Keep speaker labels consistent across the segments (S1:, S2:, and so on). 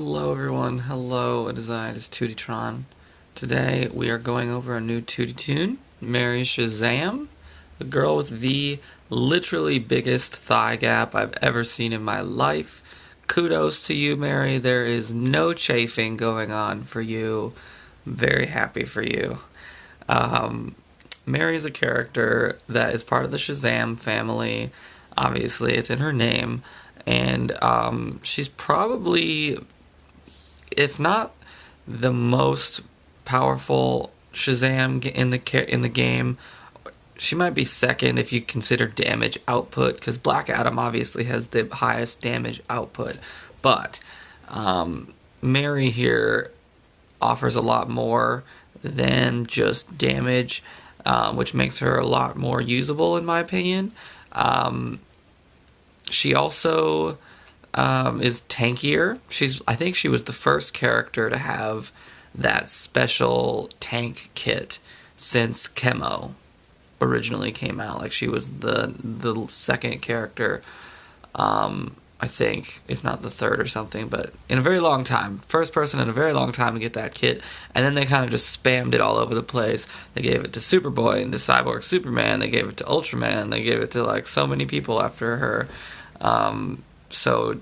S1: Hello everyone, hello, it is Tewty Tron. Today we are going over a new Tewty Toon, Mary Shazam, the girl with the literally biggest thigh gap I've ever seen in my life. Kudos to you, Mary, there is no chafing going on for you. I'm very happy for you. Mary is a character that is part of the Shazam family. Obviously, it's in her name. And she's probably, if not the most powerful Shazam in the game, she might be second if you consider damage output, because Black Adam obviously has the highest damage output. But Mary here offers a lot more than just damage, which makes her a lot more usable in my opinion. She also is tankier. I think she was the first character to have that special tank kit since Chemo originally came out. Like, she was the second character, I think, if not the third or something, but in a very long time. First person in a very long time to get that kit, and then they kind of just spammed it all over the place. They gave it to Superboy and to Cyborg Superman, they gave it to Ultraman, they gave it to like so many people after her. So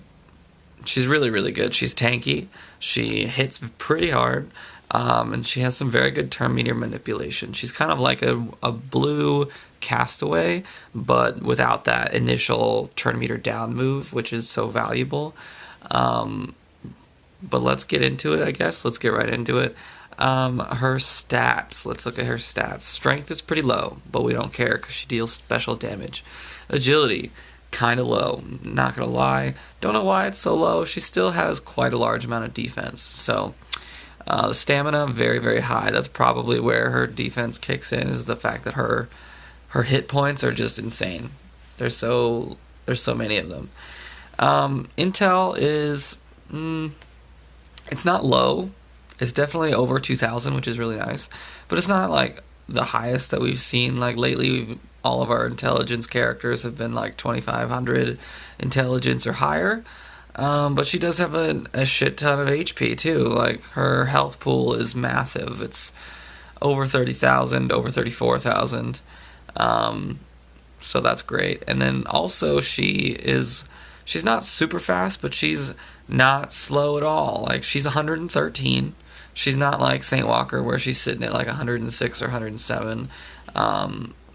S1: she's really, really good. She's tanky, she hits pretty hard, and she has some very good turn meter manipulation. She's kind of like a blue Castaway, but without that initial turn meter down move, which is so valuable. But let's get into it, I guess. Let's get right into it. Her stats. Let's look at her stats. Strength is pretty low, but we don't care because she deals special damage. Agility, kind of low. Not gonna lie. Don't know why it's so low. She still has quite a large amount of defense. So, stamina, very, very high. That's probably where her defense kicks in, is the fact that her hit points are just insane. There's so many of them. Intel is, it's not low. It's definitely over 2,000, which is really nice. But it's not like the highest that we've seen. Like lately, all of our intelligence characters have been like 2,500 intelligence or higher. But she does have a shit ton of HP too. Like, her health pool is massive. It's over 30,000, over 34,000. So that's great. And then also she's not super fast, but she's not slow at all. Like, she's 113. She's not like Saint Walker where she's sitting at like 106 or 107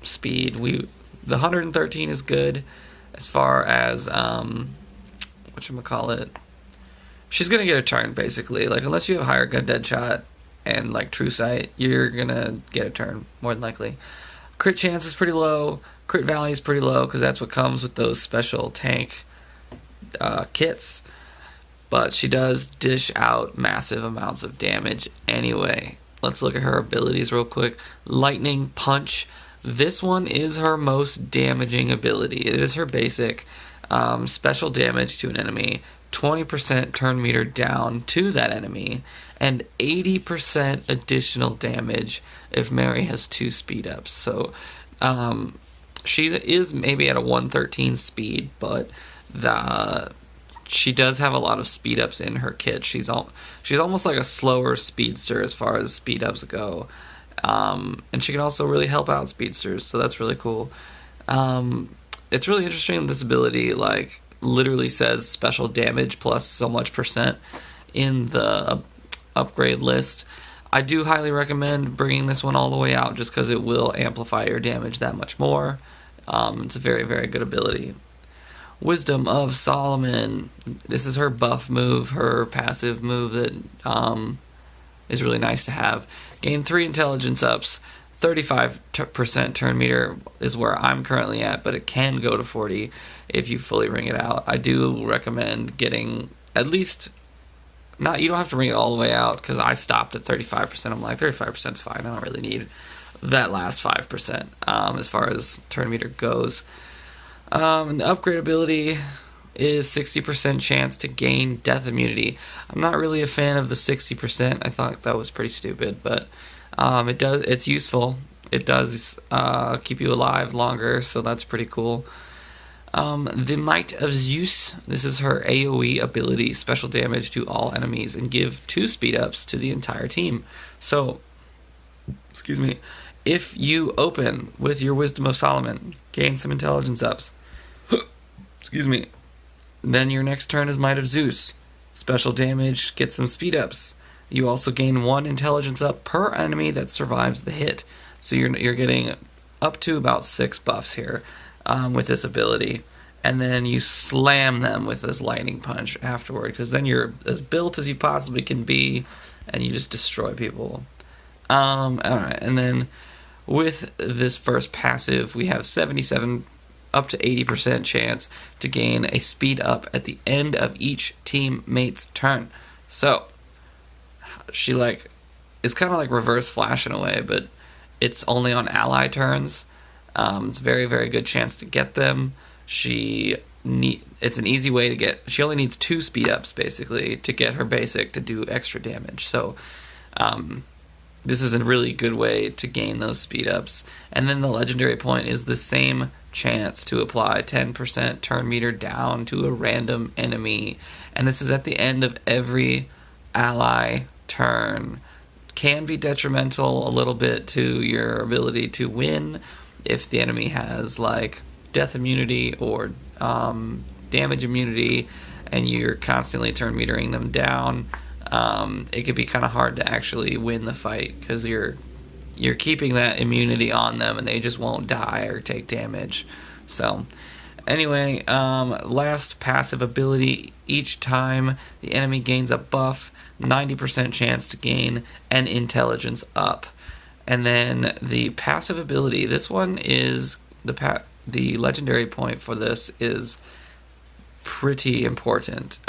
S1: speed. The 113 is good as far as whatchamacallit. She's gonna get a turn basically. Like, unless you have higher gun dead shot and like true sight, you're gonna get a turn more than likely. Crit chance is pretty low. Crit value is pretty low because that's what comes with those special tank kits. But she does dish out massive amounts of damage anyway. Let's look at her abilities real quick. Lightning Punch. This one is her most damaging ability. It is her basic special damage to an enemy, 20% turn meter down to that enemy, and 80% additional damage if Mary has 2 speed ups. So she is maybe at a 113 speed, but she does have a lot of speed ups in her kit. She's almost like a slower speedster as far as speed ups go, and she can also really help out speedsters. So that's really cool. It's really interesting. This ability like literally says special damage plus so much percent in the upgrade list. I do highly recommend bringing this one all the way out just because it will amplify your damage that much more. It's a very, very good ability. Wisdom of Solomon. This is her buff move, her passive move that is really nice to have. Gain 3 intelligence ups. 35% turn meter is where I'm currently at, but it can go to 40 if you fully ring it out. I do recommend getting at least, you don't have to ring it all the way out, because I stopped at 35%. I'm like, 35% is fine. I don't really need that last 5% as far as turn meter goes. And the upgrade ability is 60% chance to gain death immunity. I'm not really a fan of the 60%. I thought that was pretty stupid, but it's useful. It does keep you alive longer, so that's pretty cool. The Might of Zeus. This is her AoE ability, special damage to all enemies, and give 2 speed ups to the entire team. So, excuse me, if you open with your Wisdom of Solomon, gain some intelligence ups. Excuse me. Then your next turn is Might of Zeus. Special damage, get some speed ups. You also gain 1 intelligence up per enemy that survives the hit. So you're getting up to about 6 buffs here with this ability. And then you slam them with this lightning punch afterward, because then you're as built as you possibly can be, and you just destroy people. Alright, and then with this first passive, we have 77 up to 80% chance to gain a speed up at the end of each teammate's turn. So, she is kind of like Reverse Flash in a way, but it's only on ally turns. It's a very, very good chance to get them. It's an easy way to get. She only needs 2 speed ups basically to get her basic to do extra damage. So, this is a really good way to gain those speed ups. And then the legendary point is the same chance to apply 10% turn meter down to a random enemy. And this is at the end of every ally turn. Can be detrimental a little bit to your ability to win if the enemy has death immunity or damage immunity, and you're constantly turn metering them down. It could be kind of hard to actually win the fight because you're keeping that immunity on them and they just won't die or take damage. So anyway, last passive ability, each time the enemy gains a buff, 90% chance to gain an intelligence up. And then the passive ability, this one is the legendary point for this is pretty important,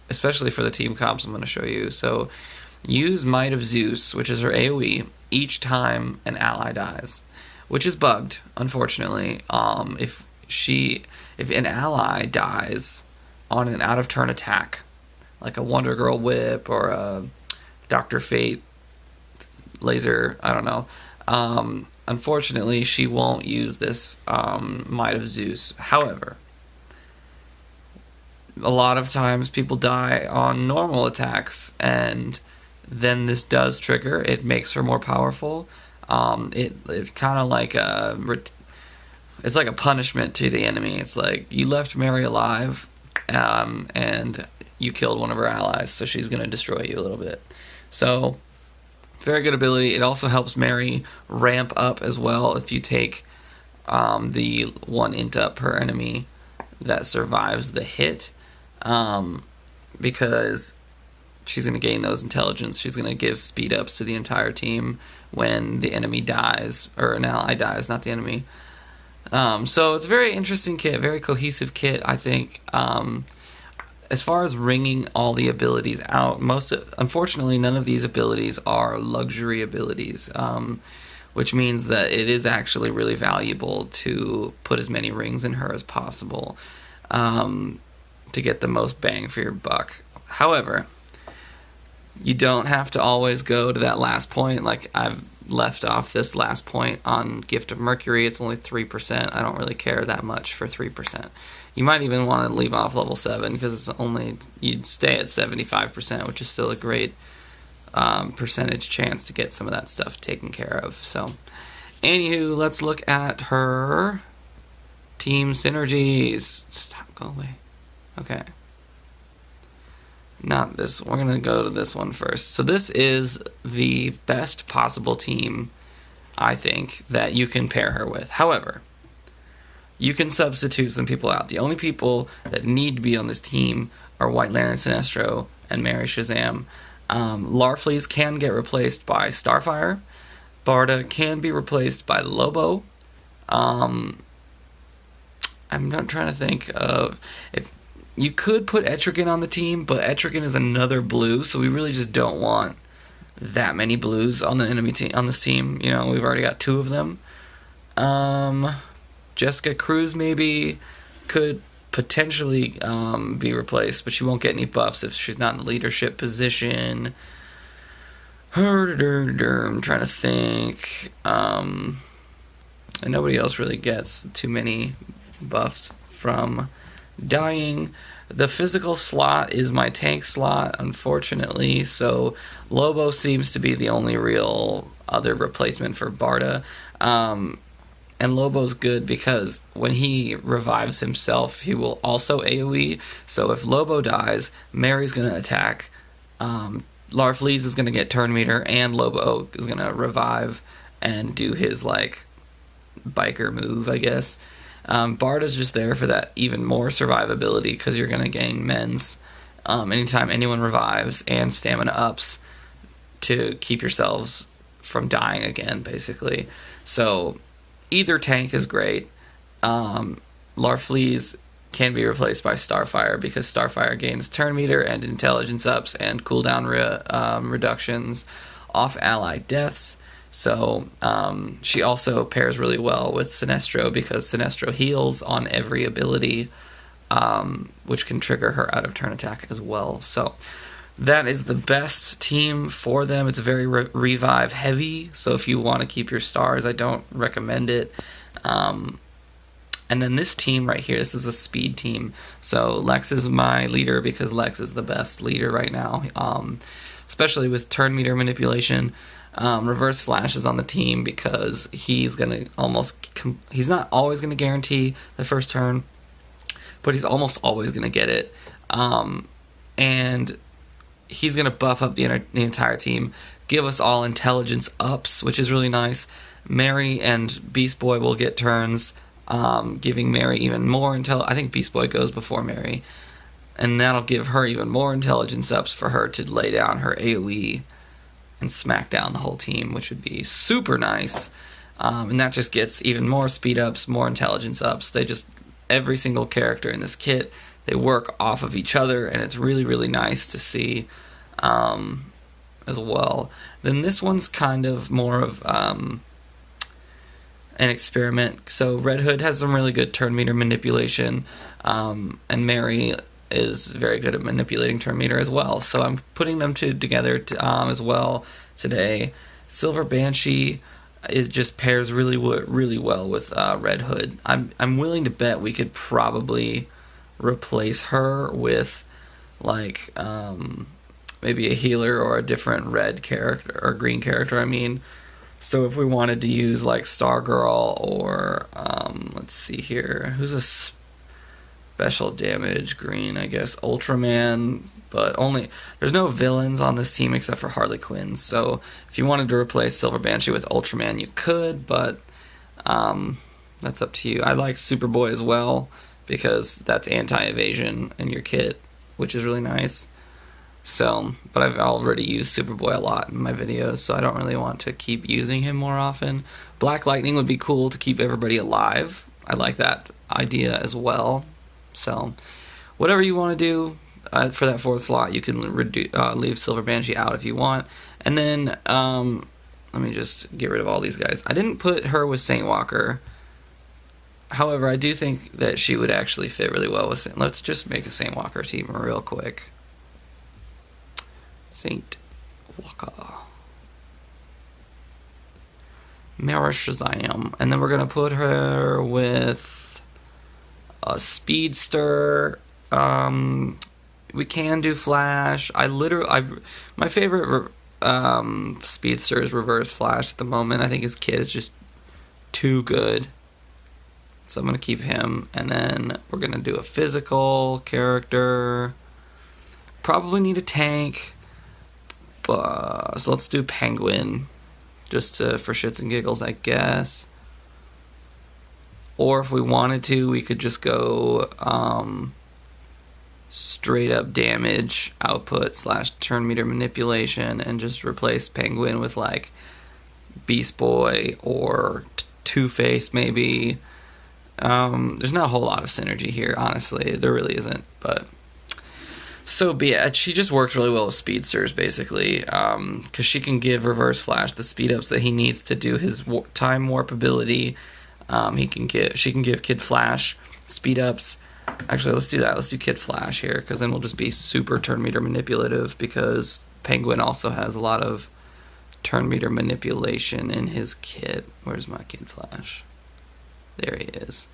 S1: especially for the team comps I'm going to show you. So use Might of Zeus, which is her AoE, each time an ally dies, which is bugged, unfortunately. If an ally dies on an out of turn attack, like a Wonder Girl whip or a Dr. Fate laser, I don't know. Unfortunately, she won't use this Might of Zeus. However, a lot of times people die on normal attacks, and then this does trigger. It makes her more powerful. It kind of it's like a punishment to the enemy. It's like you left Mary alive, and you killed one of her allies, so she's going to destroy you a little bit. So, very good ability. It also helps Mary ramp up as well if you take the 1 int up per enemy that survives the hit, because she's going to gain those intelligence. She's going to give speed ups to the entire team when the enemy dies, or an ally dies, not the enemy. So it's a very interesting kit, very cohesive kit, I think. As far as ringing all the abilities out, unfortunately, none of these abilities are luxury abilities, which means that it is actually really valuable to put as many rings in her as possible to get the most bang for your buck. However, you don't have to always go to that last point. Like, I've left off this last point on Gift of Mercury. It's only 3%. I don't really care that much for 3%. You might even want to leave off level 7 because you'd stay at 75%, which is still a great percentage chance to get some of that stuff taken care of. So, anywho, let's look at her team synergies. Stop, go away. Okay. Not this. We're going to go to this one first. So this is the best possible team, I think, that you can pair her with. However, you can substitute some people out. The only people that need to be on this team are White Lantern Sinestro and Mary Shazam. Larfleeze can get replaced by Starfire. Barda can be replaced by Lobo. I'm not trying to think of... You could put Etrigan on the team, but Etrigan is another blue, so we really just don't want that many blues on the enemy team, on this team. You know, we've already got 2 of them. Jessica Cruz maybe could potentially be replaced, but she won't get any buffs if she's not in the leadership position. I'm trying to think. And nobody else really gets too many buffs from dying. The physical slot is my tank slot, unfortunately, so Lobo seems to be the only real other replacement for Barda. And Lobo's good because when he revives himself, he will also AoE. So if Lobo dies, Mary's going to attack. Larfleeze is going to get turn meter, and Lobo is going to revive and do his, like, biker move, I guess. Barda's just there for that even more survivability because you're going to gain mens anytime anyone revives, and stamina ups to keep yourselves from dying again, basically. So either tank is great. Larfleeze can be replaced by Starfire because Starfire gains turn meter and intelligence ups and cooldown reductions off ally deaths. So she also pairs really well with Sinestro because Sinestro heals on every ability, which can trigger her out of turn attack as well. So that is the best team for them. It's very revive heavy, so if you want to keep your stars, I don't recommend it. And then this team right here, this is a speed team. So Lex is my leader because Lex is the best leader right now, especially with turn meter manipulation. Reverse Flash is on the team because he's gonna he's not always gonna guarantee the first turn, but he's almost always gonna get it. And he's going to buff up the entire team, give us all intelligence ups, which is really nice. Mary and Beast Boy will get turns, giving Mary even more I think Beast Boy goes before Mary, and that'll give her even more intelligence ups for her to lay down her AoE and smack down the whole team, which would be super nice. And that just gets even more speed ups, more intelligence ups. Every single character in this kit, they work off of each other, and it's really, really nice to see as well. Then this one's kind of more of an experiment. So Red Hood has some really good turn meter manipulation, and Mary is very good at manipulating turn meter as well. So I'm putting them together as well today. Silver Banshee just pairs really well with Red Hood. I'm willing to bet we could probably replace her with like maybe a healer or a different red character or green character. I mean, so if we wanted to use like Stargirl or let's see here, who's a special damage green? I guess Ultraman, but there's no villains on this team except for Harley Quinn. So if you wanted to replace Silver Banshee with Ultraman, you could, but that's up to you. I like Superboy as well, because that's anti-evasion in your kit, which is really nice. So, but I've already used Superboy a lot in my videos, so I don't really want to keep using him more often. Black Lightning would be cool to keep everybody alive. I like that idea as well. So, whatever you want to do for that fourth slot, you can leave Silver Banshee out if you want. And then, let me just get rid of all these guys. I didn't put her with Saint Walker. However, I do think that she would actually fit really well with Let's just make a Saint Walker team real quick. Saint Walker. Mara Shazam. And then we're going to put her with a Speedster. We can do Flash. My favorite Speedster is Reverse Flash at the moment. I think his kit is just too good. So I'm going to keep him, and then we're going to do a physical character. Probably need a tank, so let's do Penguin, just for shits and giggles, I guess. Or if we wanted to, we could just go straight up damage output / turn meter manipulation, and just replace Penguin with like Beast Boy or Two-Face maybe. There's not a whole lot of synergy here, honestly. There really isn't, but so be it. She just works really well with speedsters, basically, because she can give Reverse Flash the speed ups that he needs to do his time warp ability. She can give Kid Flash speed ups. Actually, let's do that. Let's do Kid Flash here, because then we'll just be super turn meter manipulative, because Penguin also has a lot of turn meter manipulation in his kit. Where's my Kid Flash? There he is.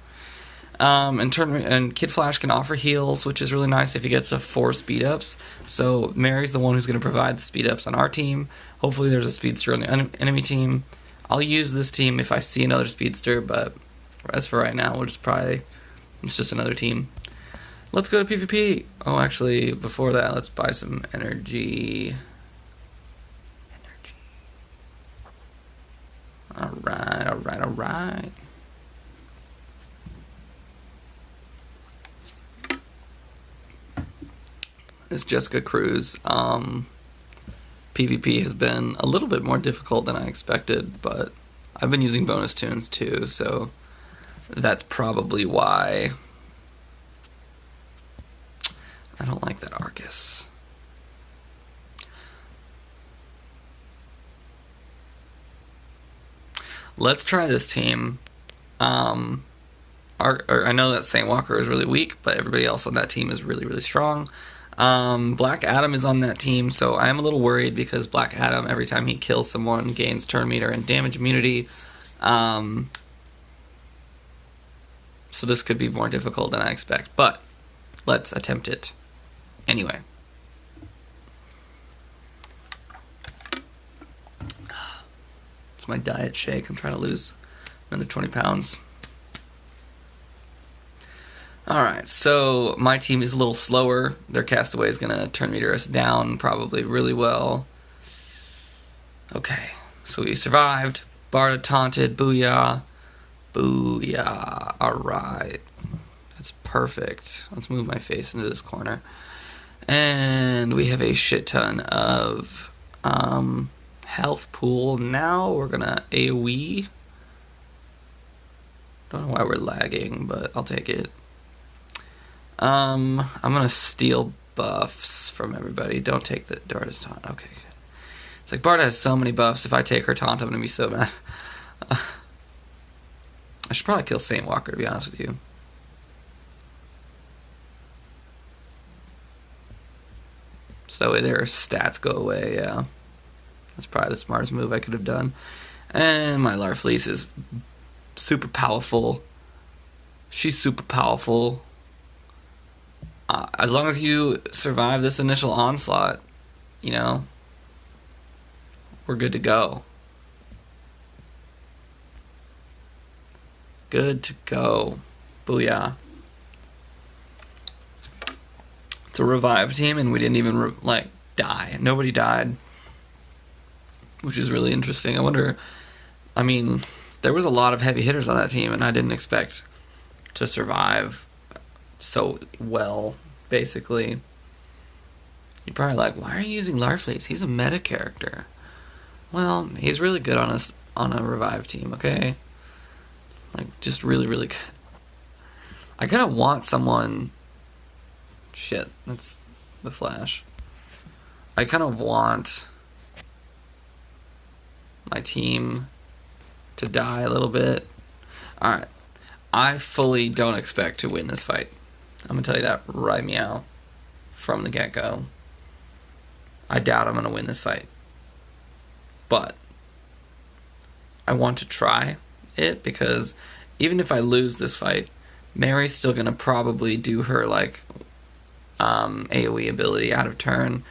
S1: And Kid Flash can offer heals, which is really nice if he gets to 4 speed ups. So Mary's the one who's going to provide the speed ups on our team. Hopefully there's a speedster on the enemy team. I'll use this team if I see another speedster, but as for right now, it's just another team. Let's go to PvP. Oh, actually, before that, let's buy some energy. Alright. It's Jessica Cruz. PvP has been a little bit more difficult than I expected, but I've been using bonus tunes too, so that's probably why. I don't like that Arcus. Let's try this team. I know that Saint Walker is really weak, but everybody else on that team is really, really strong. Black Adam is on that team, so I am a little worried because Black Adam, every time he kills someone, gains turn meter and damage immunity. So this could be more difficult than I expect, but let's attempt it anyway. It's my diet shake. I'm trying to lose another 20 pounds. Alright, so my team is a little slower. Their Castaway is going to turn meter us down probably really well. Okay, so we survived. Barda taunted. Booyah. Booyah. Alright. That's perfect. Let's move my face into this corner. And we have a shit ton of health pool. Now we're going to AoE. Don't know why we're lagging, but I'll take it. I'm gonna steal buffs from everybody. Don't take the Barda's taunt. Okay, good. It's like Barda has so many buffs. If I take her taunt, I'm gonna be so mad. I should probably kill Saint Walker, to be honest with you. So that way their stats go away, yeah. That's probably the smartest move I could have done. And my Larfleeze is super powerful. She's super powerful. As long as you survive this initial onslaught, you know, we're good to go. Good to go. Booyah. It's a revive team, and we didn't even, die. Nobody died, which is really interesting. I wonder, I mean, there was a lot of heavy hitters on that team, and I didn't expect to survive so well, basically. You're probably like, why are you using Larfleeze? He's a meta character. Well, he's really good on a revive team, okay? Like, just really, really good. I kind of want someone... Shit, that's the Flash. I kind of want my team to die a little bit. Alright. I fully don't expect to win this fight. I'm going to tell you that right meow from the get-go. I doubt I'm going to win this fight. But I want to try it because even if I lose this fight, Mary's still going to probably do her AoE ability out of turn.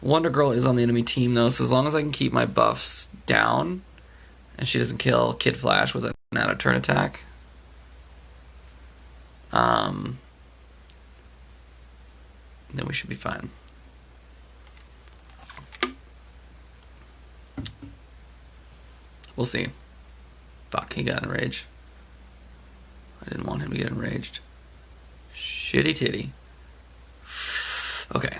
S1: Wonder Girl is on the enemy team though, so as long as I can keep my buffs down and she doesn't kill Kid Flash with an out of turn attack, then we should be fine. We'll see. Fuck, he got enraged. I didn't want him to get enraged. Shitty titty. Okay.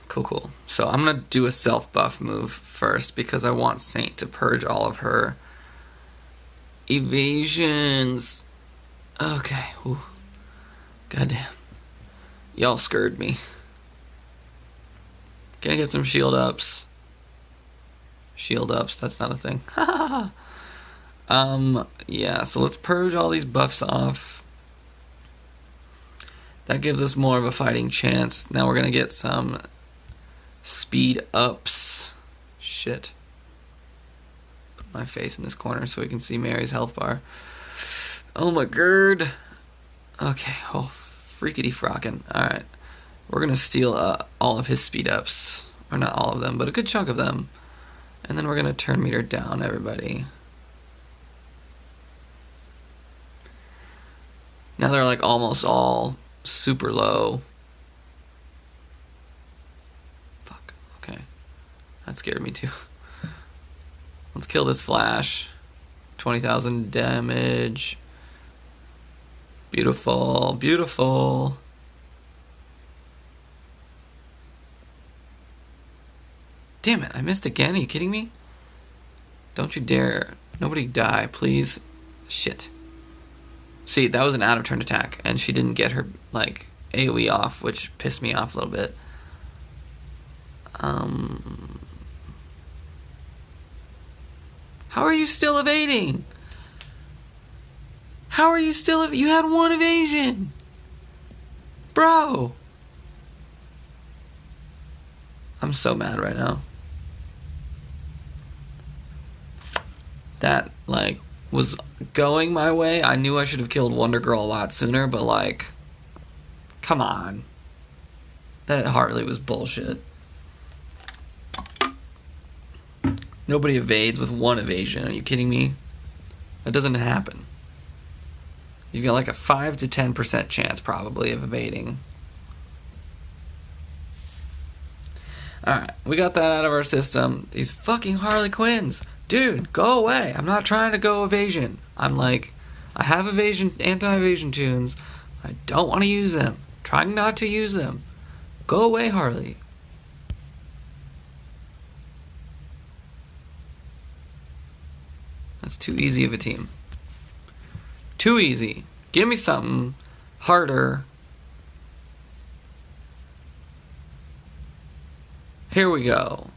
S1: Cool. So I'm going to do a self-buff move first because I want Saint to purge all of her evasions. Okay. Ooh. Goddamn. Y'all scared me. Can I get some shield ups? Shield ups, that's not a thing. Yeah, so let's purge all these buffs off. That gives us more of a fighting chance. Now we're gonna get some speed ups. Shit. Put my face in this corner so we can see Mary's health bar. Oh my god. Okay, oh, freakity frockin'. Alright. We're gonna steal all of his speed ups. Or not all of them, but a good chunk of them. And then we're gonna turn meter down, everybody. Now they're like almost all super low. Fuck, okay. That scared me too. Let's kill this Flash. 20,000 damage. Beautiful, beautiful. Damn it, I missed again. Are you kidding me? Don't you dare. Nobody die, please. Shit. See, that was an out of turn attack, and she didn't get her, like, AoE off, which pissed me off a little bit. How are you still evading? How are you still you had one evasion! Bro! I'm so mad right now. That, like, was going my way. I knew I should have killed Wonder Girl a lot sooner, but, like, come on. That Harley was bullshit. Nobody evades with one evasion. Are you kidding me? That doesn't happen. You got like a 5 to 10% chance probably of evading. Alright, we got that out of our system. These fucking Harley Quinns. Dude, go away. I'm not trying to go evasion. I'm like, I have evasion, anti-evasion tunes. I don't want to use them. Trying not to use them. Go away, Harley. That's too easy of a team. Too easy. Give me something harder. Here we go.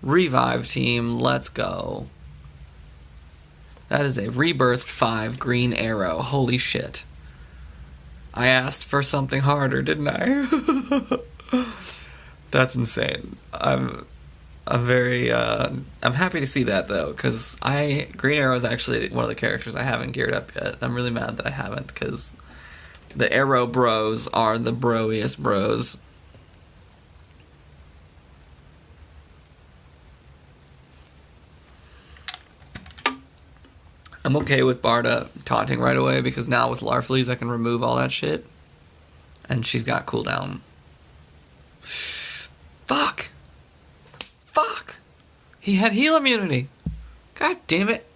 S1: Revive team, let's go. That is a Rebirthed 5 Green Arrow. Holy shit. I asked for something harder, didn't I? That's insane. I'm happy to see that though, because Green Arrow is actually one of the characters I haven't geared up yet. I'm really mad that I haven't, because the Arrow bros are the broiest bros. I'm okay with Barda taunting right away, because now with Larfleeze I can remove all that shit. And she's got cooldown. Fuck! Fuck! He had heal immunity! God damn it!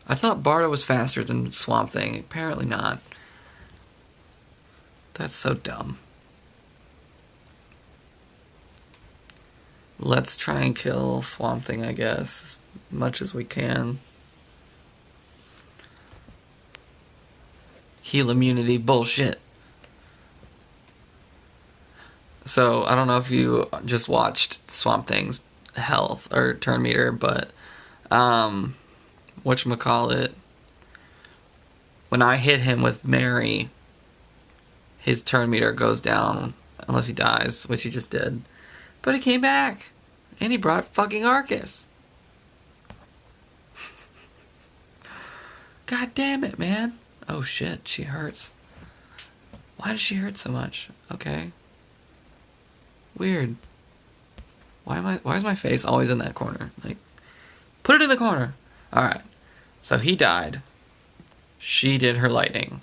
S1: I thought Barda was faster than Swamp Thing. Apparently not. That's so dumb. Let's try and kill Swamp Thing, I guess, as much as we can. Heal immunity bullshit. So, I don't know if you just watched Swamp Thing's health or turn meter, but whatchamacallit, when I hit him with Mary, his turn meter goes down unless he dies, which he just did. But he came back, and he brought fucking Arcus. God damn it, man. Oh shit, she hurts. Why does she hurt so much? Okay. Weird. Why is my face always in that corner? Like, put it in the corner. Alright. So he died. She did her lightning.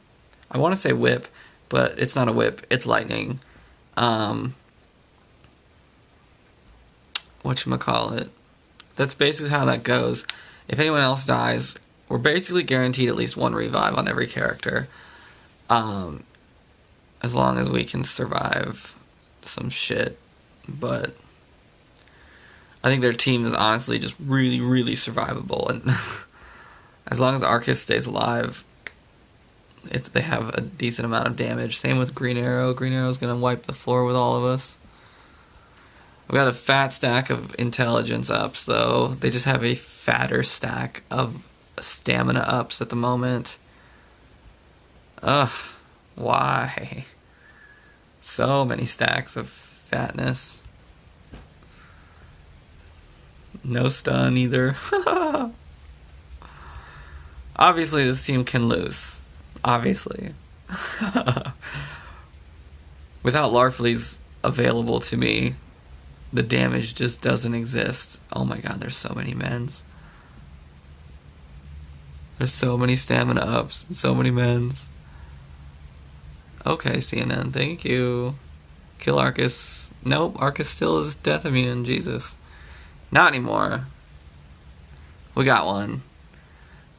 S1: I want to say whip, but it's not a whip, it's lightning. Whatchamacallit. That's basically how that goes. If anyone else dies, we're basically guaranteed at least one revive on every character. As long as we can survive some shit. But I think their team is honestly just really, really survivable. And as long as Arcus stays alive, they have a decent amount of damage. Same with Green Arrow. Green Arrow's going to wipe the floor with all of us. We got a fat stack of intelligence ups, though. They just have a fatter stack of stamina ups at the moment. Ugh, why? So many stacks of fatness. No stun either. Obviously, this team can lose. Obviously. Without Larfleeze available to me, the damage just doesn't exist. Oh my god, there's so many mens. There's so many stamina ups and so many mens. Okay, CNN, thank you. Kill Arcus. Nope, Arcus still is death immune, Jesus. Not anymore. We got one.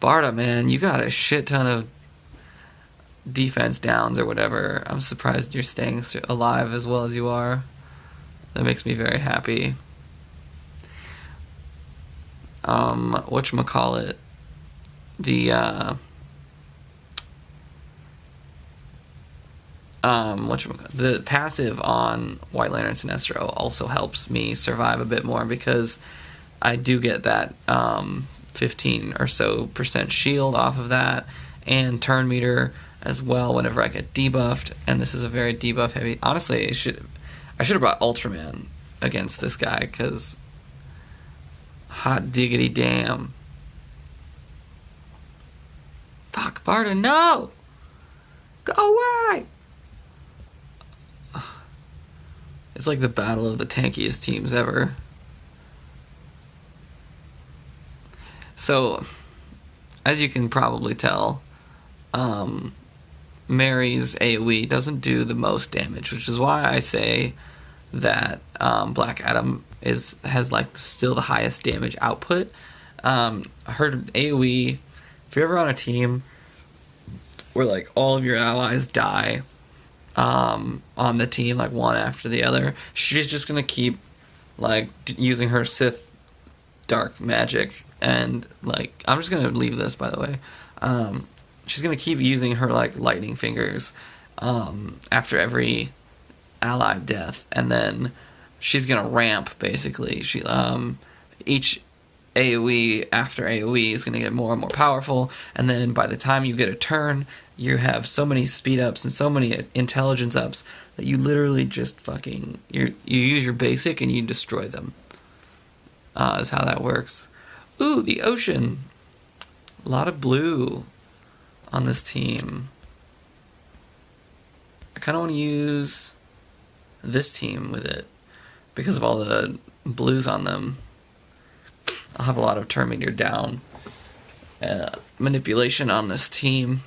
S1: Barda, man, you got a shit ton of defense downs or whatever. I'm surprised you're staying alive as well as you are. That makes me very happy. Whatchamacallit? The passive on White Lantern Sinestro also helps me survive a bit more because I do get that 15 or so % shield off of that and turn meter as well whenever I get debuffed, and this is a very debuff heavy. Honestly, I should have brought Ultraman against this guy because hot diggity damn. Fuck, Barda, no! Go away! It's like the battle of the tankiest teams ever. So, as you can probably tell, Mary's AoE doesn't do the most damage, which is why I say that Black Adam has like still the highest damage output. I heard AoE, if you're ever on a team where like all of your allies die on the team, like one after the other, she's just gonna keep like using her Sith dark magic, and like I'm just gonna leave this, by the way. She's gonna keep using her like lightning fingers after every allied death, and then she's gonna ramp basically. Each AoE after AoE is gonna get more and more powerful, and then by the time you get a turn, you have so many speed ups and so many intelligence ups that you literally just fucking you use your basic and you destroy them. Is how that works. Ooh, the ocean. A lot of blue on this team. I kind of want to use this team with it because of all the blues on them. I'll have a lot of turn meter down. Manipulation on this team.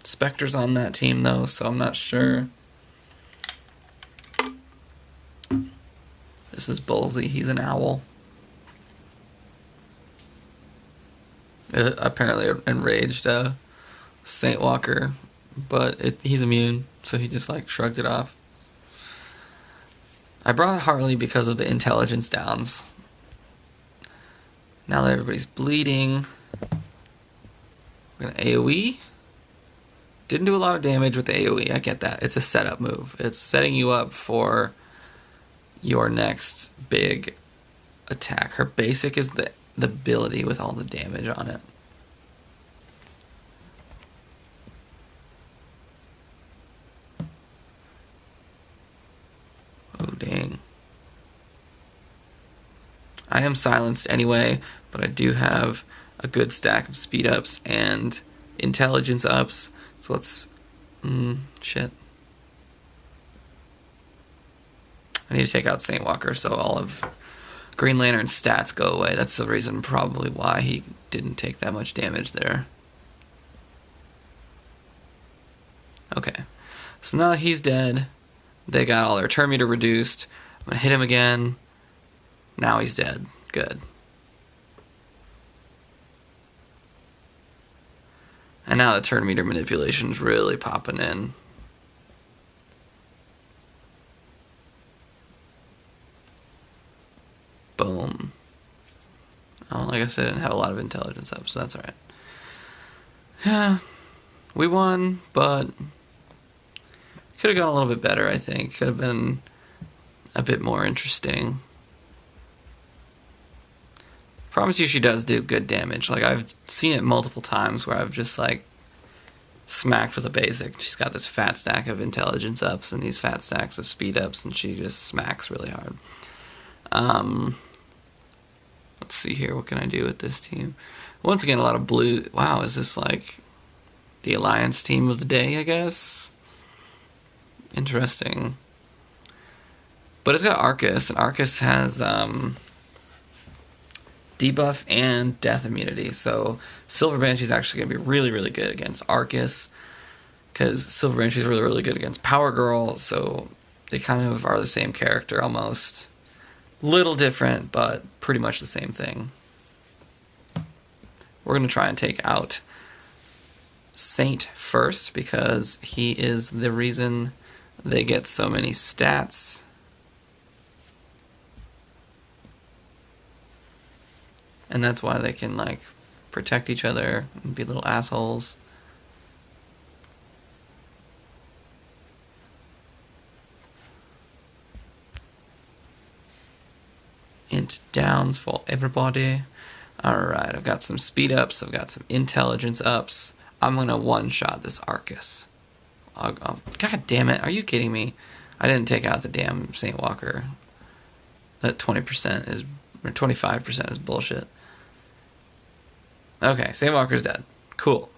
S1: Spectre's on that team though, so I'm not sure. This is Bullseye. He's an owl. Apparently enraged Saint Walker, but he's immune, so he just like shrugged it off. I brought Harley because of the intelligence downs. Now that everybody's bleeding, we're gonna AoE. Didn't do a lot of damage with the AoE, I get that. It's a setup move. It's setting you up for your next big attack. Her basic is the ability with all the damage on it. Oh, dang. I am silenced anyway, but I do have a good stack of speed ups and intelligence ups. So let's... shit. I need to take out Saint Walker so all of Green Lantern's stats go away. That's the reason probably why he didn't take that much damage there. Okay. So now that he's dead, they got all their turn meter reduced. I'm going to hit him again. Now he's dead. Good. And now the turn meter manipulation's really popping in. Boom. Oh, like I said, I didn't have a lot of intelligence up, so that's alright. Yeah, we won, but could have gone a little bit better, I think. Could have been a bit more interesting. Promise you she does do good damage. Like, I've seen it multiple times where I've just, like, smacked with a basic. She's got this fat stack of intelligence ups and these fat stacks of speed ups, and she just smacks really hard. Let's see here. What can I do with this team? Once again, a lot of blue. Wow, is this, like, the alliance team of the day, I guess. Interesting. But it's got Arcus, and Arcus has debuff and death immunity. So Silver Banshee's actually going to be really, really good against Arcus, because Silver Banshee's really, really good against Power Girl, so they kind of are the same character almost. Little different, but pretty much the same thing. We're going to try and take out Saint first, because he is the reason they get so many stats. And that's why they can, like, protect each other and be little assholes. Int downs for everybody. Alright, I've got some speed ups, I've got some intelligence ups. I'm gonna one-shot this Arcus. God damn it, are you kidding me? I didn't take out the damn Saint Walker. That 20% is, or 25% is bullshit. Okay, Saint Walker's dead. Cool.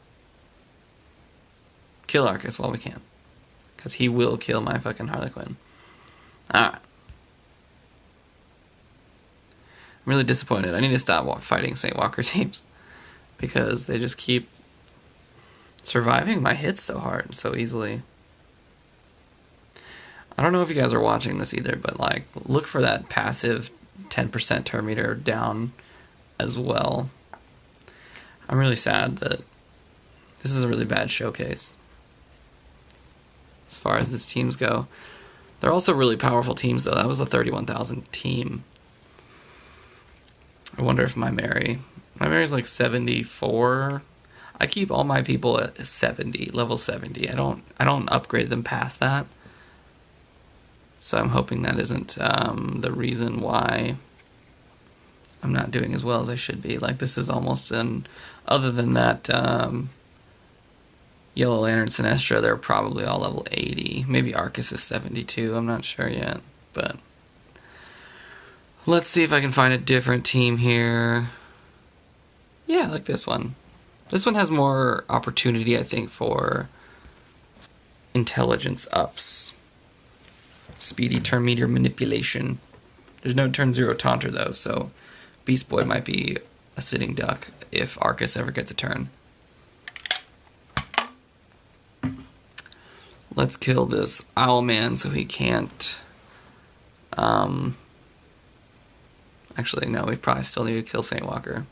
S1: Kill Arcus while we can, because he will kill my fucking Harlequin. Alright. I'm really disappointed. I need to stop fighting Saint Walker teams, because they just keep surviving my hits so hard, so easily. I don't know if you guys are watching this either, but like, look for that passive 10% turn meter down as well. I'm really sad that this is a really bad showcase as far as these teams go. They're also really powerful teams, though. That was a 31,000 team. I wonder if my Mary's like 74. I keep all my people at 70, level 70. I don't upgrade them past that. So I'm hoping that isn't the reason why I'm not doing as well as I should be. Like, this is almost other than that Yellow Lantern Sinestra, they're probably all level 80. Maybe Arcus is 72, I'm not sure yet. But let's see if I can find a different team here. Yeah, I like this one. This one has more opportunity, I think, for intelligence ups. Speedy turn meter manipulation. There's no turn 0 taunter, though, so Beast Boy might be a sitting duck if Arcus ever gets a turn. Let's kill this Owlman so he can't... Actually, no, we probably still need to kill Saint Walker.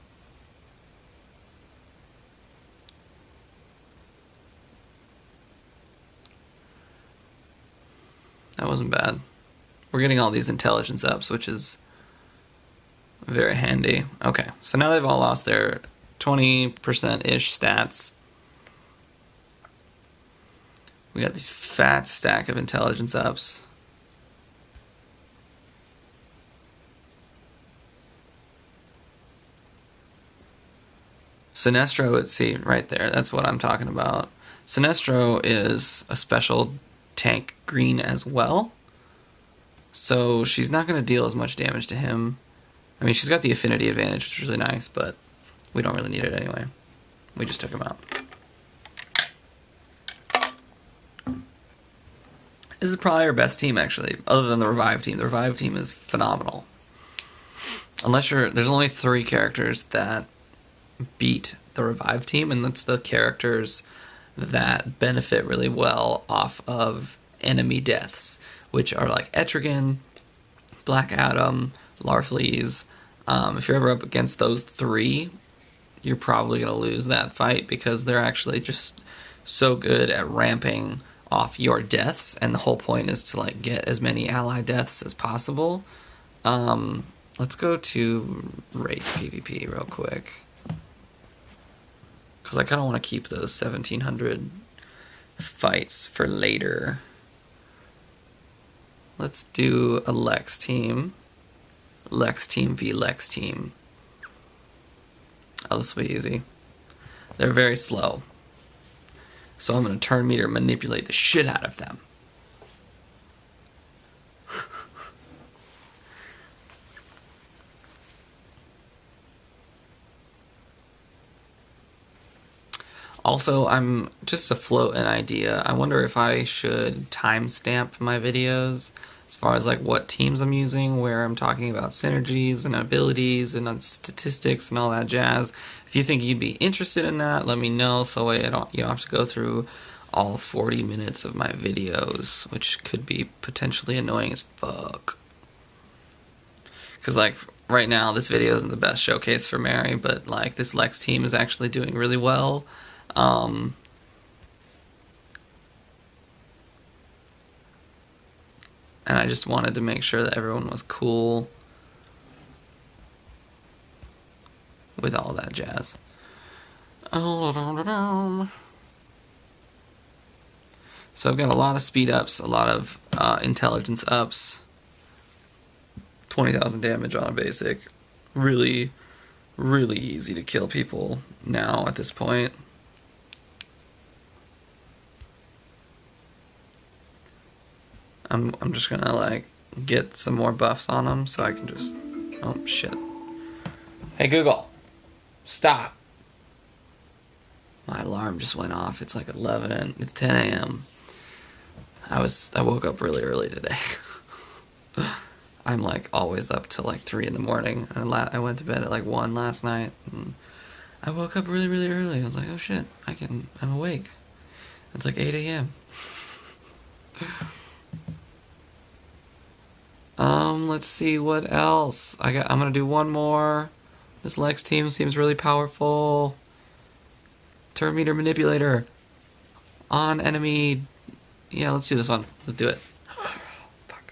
S1: That wasn't bad. We're getting all these intelligence ups, which is very handy. Okay, so now they've all lost their 20%-ish stats. We got this fat stack of intelligence ups. Sinestro, see, right there, that's what I'm talking about. Sinestro is a special tank green as well, so she's not going to deal as much damage to him. I mean, she's got the affinity advantage, which is really nice, but we don't really need it anyway. We just took him out. This is probably our best team, actually, other than the Revive team. The Revive team is phenomenal. Unless there's only 3 characters that beat the Revive team, and that's the characters that benefit really well off of enemy deaths, which are like Etrigan, Black Adam, Larfleeze. If you're ever up against those 3, you're probably going to lose that fight, because they're actually just so good at ramping off your deaths, and the whole point is to like get as many ally deaths as possible. Let's go to rate PvP real quick, because I kind of want to keep those 1700 fights for later. Let's do a Lex team. Lex team v Lex team. Oh, this will be easy. They're very slow, so I'm going to turn meter manipulate the shit out of them. Also, I'm just afloat an idea. I wonder if I should timestamp my videos as far as like what teams I'm using, where I'm talking about synergies and abilities and statistics and all that jazz. If you think you'd be interested in that, let me know so you don't have to go through all 40 minutes of my videos, which could be potentially annoying as fuck. Because like right now, this video isn't the best showcase for Mary, but like this Lex team is actually doing really well. And I just wanted to make sure that everyone was cool with all that jazz. So I've got a lot of speed ups, a lot of intelligence ups, 20,000 damage on a basic. Really, really easy to kill people now at this point. I'm just gonna like get some more buffs on them so I can just... Oh shit. Hey Google, stop. My alarm just went off. It's like 10 a.m. I woke up really early today. I'm like always up till like 3 in the morning. I went to bed at like 1 last night and I woke up really, really early. I was like, oh shit, I'm awake. It's like 8 a.m. Let's see what else. I'm gonna do one more. This Lex team seems really powerful. Turn meter manipulator. On enemy. Yeah, let's do this one. Let's do it. Fuck.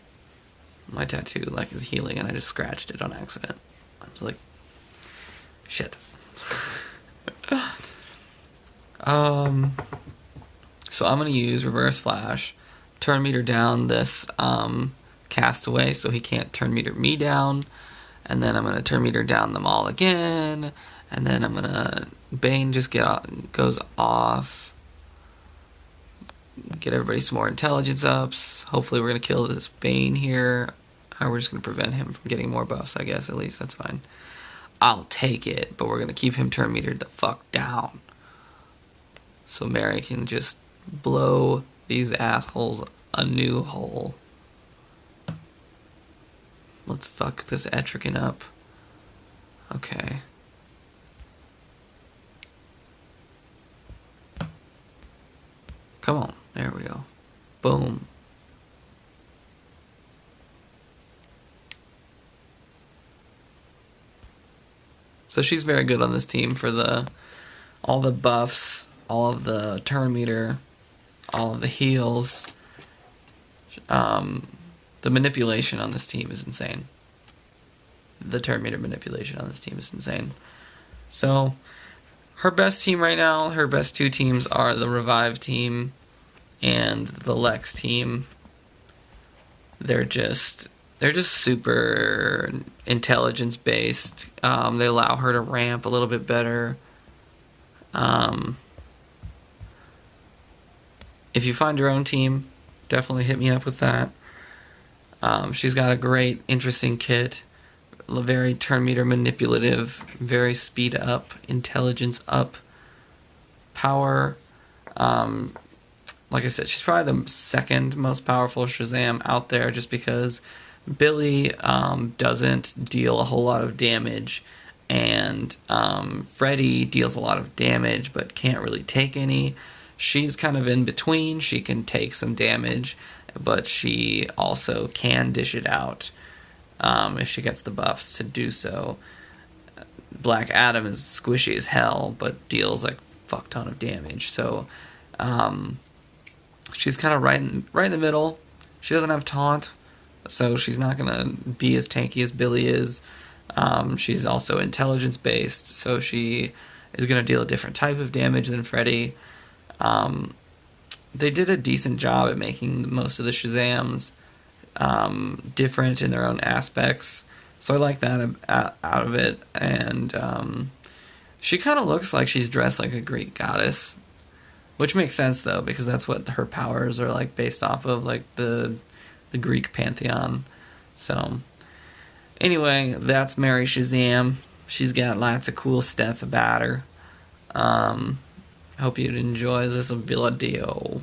S1: My tattoo like is healing and I just scratched it on accident. I was like, shit. So I'm gonna use reverse flash. Turn meter down this castaway so he can't turn meter me down, and then I'm gonna turn meter down them all again, and then I'm gonna Bane just goes off, get everybody some more intelligence ups. Hopefully we're gonna kill this Bane here, or we're just gonna prevent him from getting more buffs, I guess. At least that's fine, I'll take it, but we're gonna keep him turn metered the fuck down so Mary can just blow these assholes a new hole. Let's fuck this Etrigan up. Okay. Come on. There we go. Boom. So she's very good on this team for all the buffs, all of the turn meter, all of the heals. The manipulation on this team is insane. The turn meter manipulation on this team is insane. So, her best team right now, her best two teams are the Revive team and the Lex team. They're just super intelligence based. They allow her to ramp a little bit better. If you find your own team, definitely hit me up with that. She's got a great, interesting kit. Very turn meter manipulative, very speed up, intelligence up, power. Like I said, she's probably the second most powerful Shazam out there just because Billy doesn't deal a whole lot of damage, and Freddy deals a lot of damage but can't really take any. She's kind of in between. She can take some damage, but she also can dish it out if she gets the buffs to do so. Black Adam is squishy as hell, but deals like fuck ton of damage. So she's kind of right in the middle. She doesn't have taunt, so she's not gonna be as tanky as Billy is. She's also intelligence based, so she is gonna deal a different type of damage than Freddy. They did a decent job at making most of the Shazams different in their own aspects, so I like that out of it. And she kind of looks like she's dressed like a Greek goddess, which makes sense though, because that's what her powers are like based off of, like the Greek pantheon. So anyway, that's Mary Shazam. She's got lots of cool stuff about her. Hope you enjoy this video.